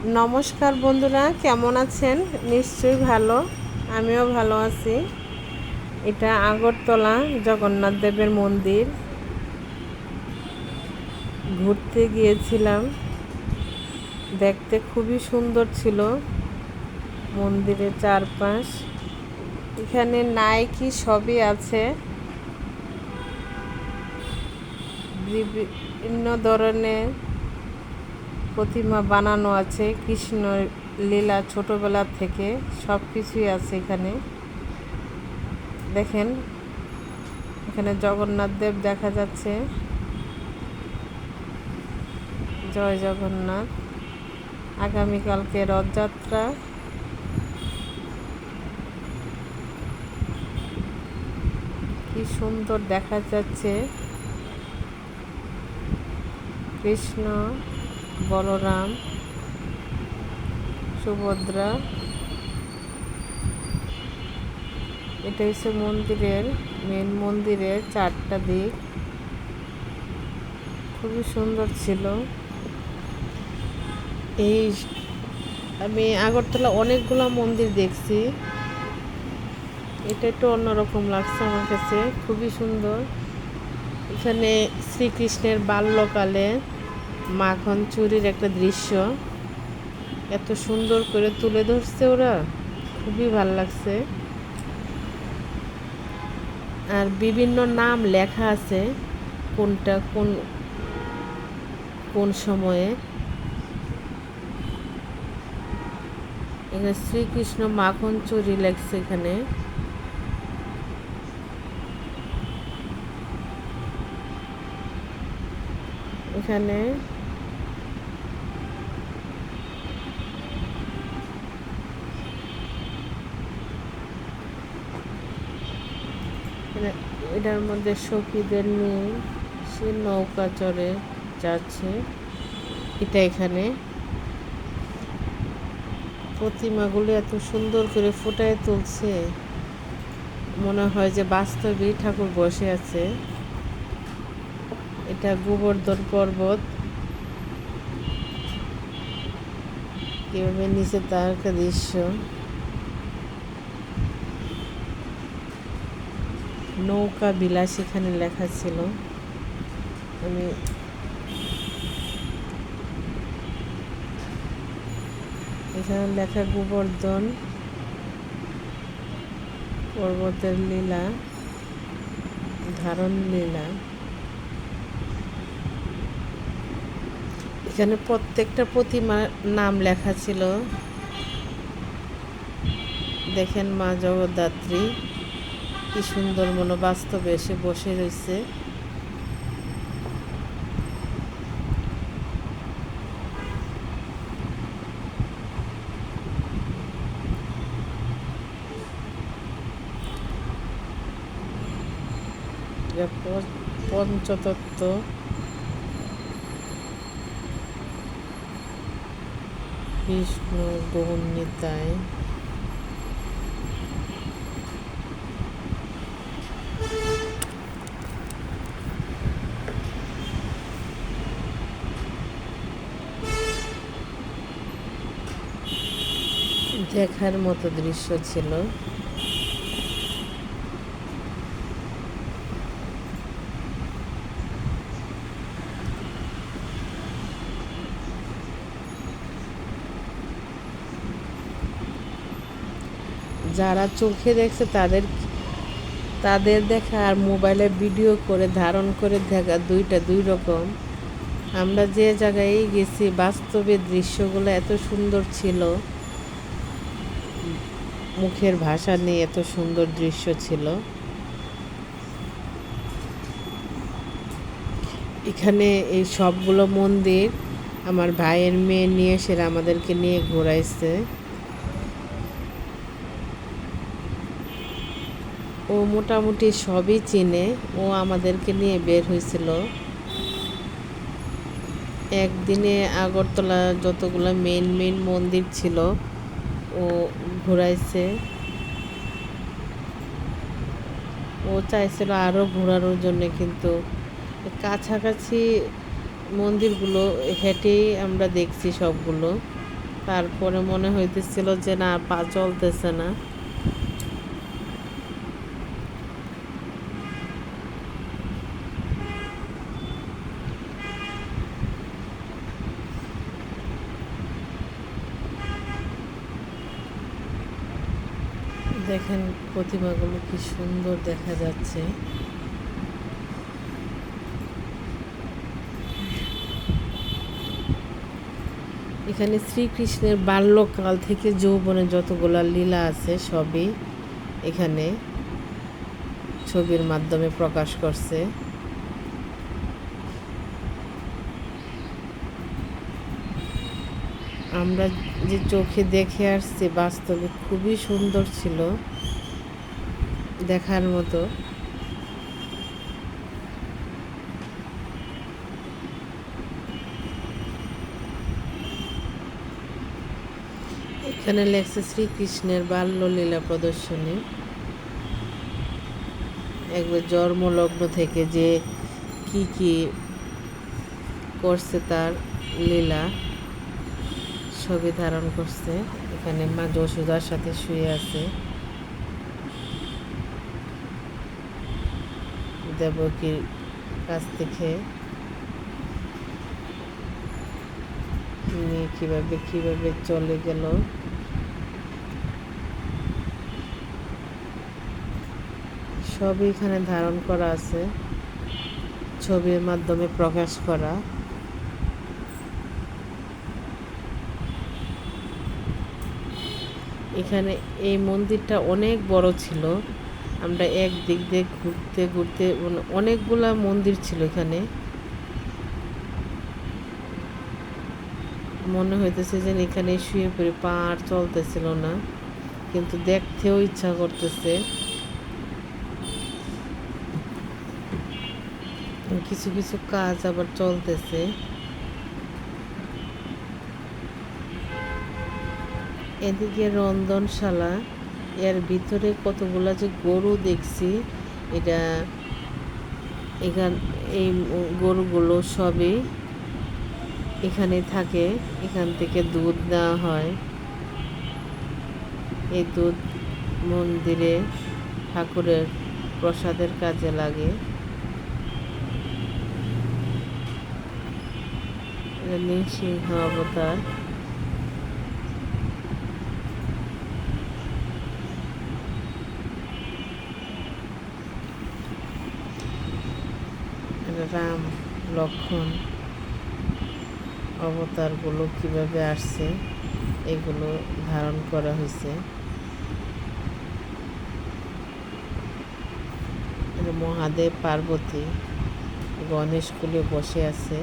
নমস্কার বন্ধুরা, কেমন আছেন? নিশ্চয়ই ভালো। আমিও ভালো আছি। এটা আগরতলা জগন্নাথ দেবের মন্দির। ঘুরতে গিয়েছিলাম, দেখতে খুবই সুন্দর ছিল মন্দিরের চারপাশ। এখানে নায়কি সবই আছে, বিভিন্ন ধরনের প্রতিমা বানানো আছে। কৃষ্ণ লীলা ছোটবেলা থেকে সব কিছুই আছে এখানে। দেখেন, এখানে জগন্নাথ দেব দেখা যাচ্ছে। জয় জগন্নাথ। আগামীকালকে রথযাত্রা। কি সুন্দর দেখা যাচ্ছে কৃষ্ণ, বলরাম, সুভদ্রা। এটা হচ্ছে মেন মন্দিরের চারটা দিক। খুবই সুন্দর ছিল। আমি আগরতলা অনেকগুলো মন্দির দেখছি, এটা একটু অন্যরকম লাগছে আমার কাছে। খুবই সুন্দর। এখানে শ্রীকৃষ্ণের বাল্যকালে মাখন চুরির একটা দৃশ্য এত সুন্দর করে তুলে ধরছে ওরা, খুবই ভালো লাগছে। আর বিভিন্ন নাম লেখা আছে, কোনটা কোন কোন সময়ে। এখানে শ্রীকৃষ্ণ মাখন চুরি লেখছে এখানে। এখানে এটার মধ্যে সখীদের নিয়ে সে নৌকা চড়ে যাচ্ছে। এটা এখানে প্রতিমাগুলো এত সুন্দর করে ফুটায় তুলছে, মনে হয় যে বাস্তবেই ঠাকুর বসে আছে। এটা গোবর্ধন পর্বত, কিভাবে নিচে তার একটা দৃশ্য। নৌকা বিলাস এখানে লেখা ছিল। আমি এখানে লেখা গোবর্ধন পর্বতের লীলা, ধারণ লীলা। এখানে প্রত্যেকটা প্রতিমার নাম লেখা ছিল। দেখেন মা জগদ্ধাত্রী কি সুন্দর মনো বাস্তবে এসে বসে রয়েছে। পঞ্চতত্ত্ব। বিষ্ণু গৌরনিতায়। দেখার মতো দৃশ্য ছিল। যারা চোখে দেখছে তাদের তাদের দেখা আর মোবাইলে ভিডিও করে ধারণ করে দেখা দুইটা দুই রকম। আমরা যে জায়গায় গেছি বাস্তবে দৃশ্যগুলো এত সুন্দর ছিল, মুখের ভাষা নেই, এত সুন্দর দৃশ্য ছিল। এখানে এই সবগুলো মন্দির আমার ভাইয়ের মেয়ে নিয়ে এসে আমাদেরকে নিয়ে ঘোরাইছে। ও মোটামুটি সবই চিনে, ও আমাদেরকে নিয়ে বের হয়েছিল একদিনে। আগরতলা যতগুলো মেন মন্দির ছিল ও ঘোরাইছে। ও চাইছিল আরও ঘোরানোর জন্য, কিন্তু কাছাকাছি মন্দিরগুলো হেঁটেই আমরা দেখছি সবগুলো। তারপরে মনে হইতেছিল যে না, পা চলতেছে না। দেখেন প্রতিমাগুলো কি সুন্দর দেখা যাচ্ছে। এখানে শ্রীকৃষ্ণের বাল্যকাল থেকে যৌবনে যতগুলা লীলা আছে সবই এখানে ছবির মাধ্যমে প্রকাশ করছে। আমরা যে চোখে দেখে আসছি বাস্তবে খুবই সুন্দর ছিল, দেখার মতো। এখানে লেখছে শ্রীকৃষ্ণের বাল্যলীলা প্রদর্শনী। একবার জন্মলগ্ন থেকে যে কি কি করছে তার লীলা ছবি ধারণ করছে। এখানে মা যশোদার সাথে শুয়ে আছে, দেবকীর কাছ থেকে নিয়ে কিভাবে কিভাবে চলে গেল। সবই এখানে ধারণ করা আছে, ছবির মাধ্যমে প্রকাশ করা। এখানে এই মন্দিরটা অনেক বড় ছিল। আমরা এক দিক দিয়ে ঘুরতে ঘুরতে অনেকগুলা মন্দির ছিল এখানে। মনে হইতেছে যে এখানে শুয়ে পড়ে পা আর চলতেছিল না, কিন্তু দেখতেও ইচ্ছা করতেছে। কিছু কিছু কাজ আবার চলতেছে। এদিকে রন্ধনশালা, এর ভিতরে কতগুলা যে গরু দেখছি। এটা এই গরুগুলো সবই এখানে থাকে, এখান থেকে দুধ নেওয়া হয়। এই দুধ মন্দিরে ঠাকুরের প্রসাদের কাজে লাগে। নৃসিংহ অবতার। রাম লক্ষ্মণ অবতারগুলো কিভাবে আসছে এগুলো ধারণ করা হয়েছে। মহাদেব পার্বতী গণেশ কুলে বসে আছে।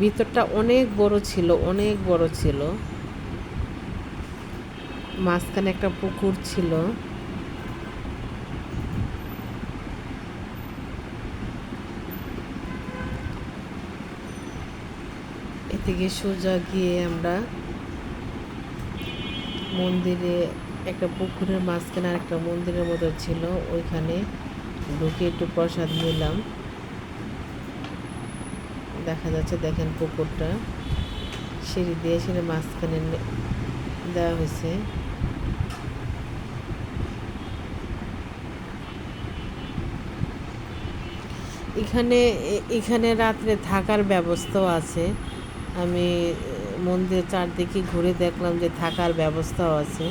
ভিতরটা অনেক বড় ছিল, অনেক বড় ছিল। মাঝখানে একটা পুকুর ছিল। এদিকে সোজা গিয়ে আমরা মন্দিরে, একটা পুকুরের মাঝখানে আর একটা মন্দিরের মতো ছিল, ওইখানে ঢুকে একটু প্রসাদ নিলাম। দেখা যাচ্ছে, দেখেন পুকুরটা সিঁড়ি দিয়ে সিঁড়ি মাঝখানে দেওয়া হয়েছে। এখানে রাত্রে থাকার ব্যবস্থাও আছে। আমি মন্দিরের চারদিকে ঘুরে দেখলাম যে থাকার ব্যবস্থাও আছে।